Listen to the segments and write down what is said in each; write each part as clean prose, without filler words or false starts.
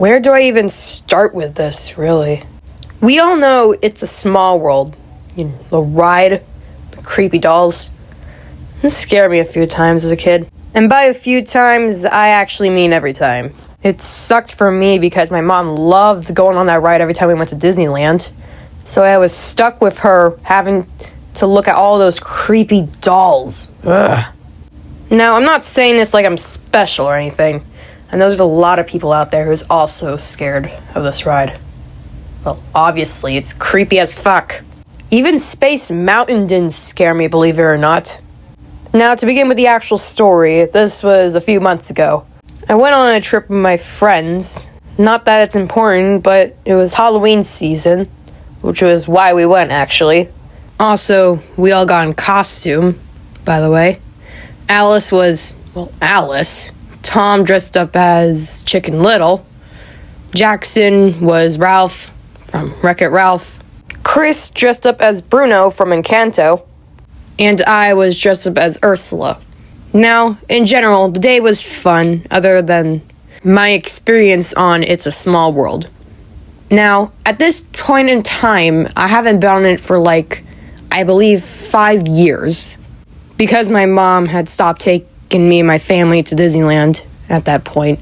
Where do I even start with this, really? We all know It's a Small World. You know, the ride, the creepy dolls. It scared me a few times as a kid. And by a few times, I actually mean every time. It sucked for me because my mom loved going on that ride every time we went to Disneyland. So I was stuck with her having to look at all those creepy dolls. Ugh. Now, I'm not saying this like I'm special or anything. I know there's a lot of people out there who's also scared of this ride. Well, obviously, it's creepy as fuck. Even Space Mountain didn't scare me, believe it or not. Now, to begin with the actual story, this was a few months ago. I went on a trip with my friends. Not that it's important, but it was Halloween season, which was why we went, actually. Also, we all got in costume, by the way. Alice was, Alice. Tom dressed up as Chicken Little. Jackson was Ralph from Wreck-It Ralph. Chris dressed up as Bruno from Encanto. And I was dressed up as Ursula. Now, in general, the day was fun, other than my experience on It's a Small World. Now, at this point in time, I haven't been on it for I believe 5 years. Because my mom had stopped taking me and my family to Disneyland at that point.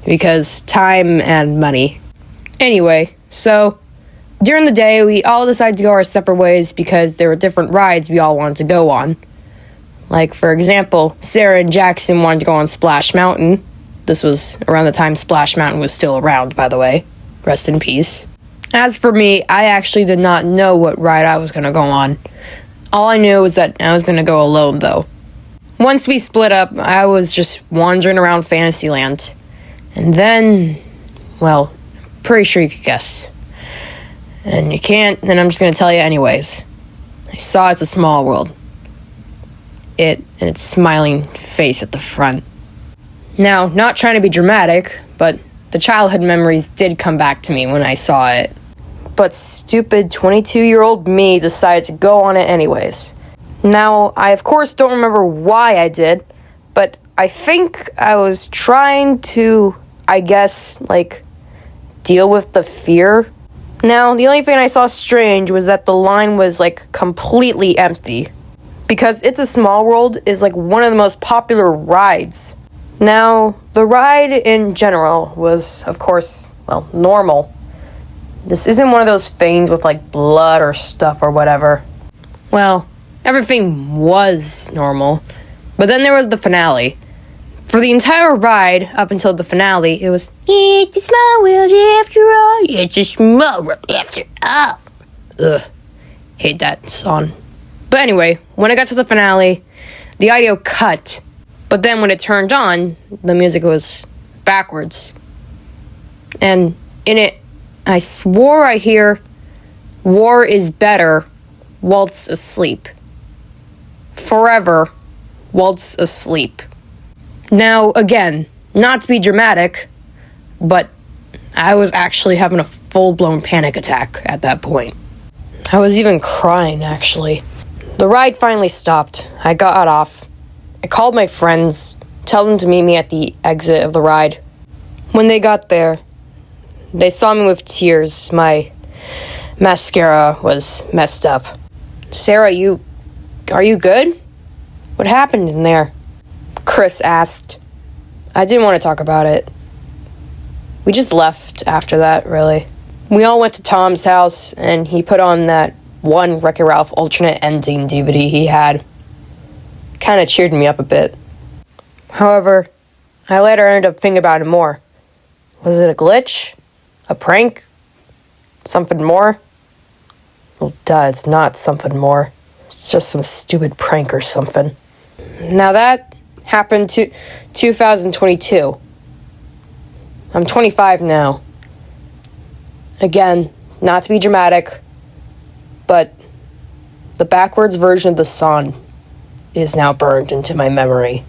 Because time and money. Anyway, so during the day, we all decided to go our separate ways because there were different rides we all wanted to go on. Like, for example, Sarah and Jackson wanted to go on Splash Mountain. This was around the time Splash Mountain was still around, by the way. Rest in peace. As for me, I actually did not know what ride I was going to go on. All I knew was that I was going to go alone, though. Once we split up, I was just wandering around Fantasyland. And then, pretty sure you could guess. And you can't, and I'm just going to tell you anyways. I saw It's a Small World. It and its smiling face at the front. Now, not trying to be dramatic, but the childhood memories did come back to me when I saw it. But stupid 22-year-old me decided to go on it anyways. Now, I of course don't remember why I did, but I think I was trying to, deal with the fear. Now, the only thing I saw strange was that the line was, completely empty. Because It's a Small World is, one of the most popular rides. Now, the ride in general was, of course, normal. This isn't one of those things with, blood or stuff or whatever. Well, everything was normal. But then there was the finale. For the entire ride, up until the finale, it was, It's a small world after all, it's a small world after all. Ugh, hate that song. But anyway, when I got to the finale, the audio cut. But then when it turned on, the music was backwards. And in it, I swore I hear, War is better, Walt's asleep. Forever, Walt's asleep. Now, again, not to be dramatic, but I was actually having a full-blown panic attack at that point. I was even crying, actually. The ride finally stopped. I got off. I called my friends, told them to meet me at the exit of the ride. When they got there, they saw me with tears. My mascara was messed up. Sarah, are you good? What happened in there? Chris asked. I didn't want to talk about it. We just left after that, really. We all went to Tom's house, and he put on that one Wreck-It Ralph alternate ending DVD he had. Kind of cheered me up a bit. However, I later ended up thinking about it more. Was it a glitch? A prank? Something more? Well, duh, it's not something more. It's just some stupid prank or something. Now that happened to 2022. I'm 25 now. Again, not to be dramatic, but the backwards version of the song is now burned into my memory.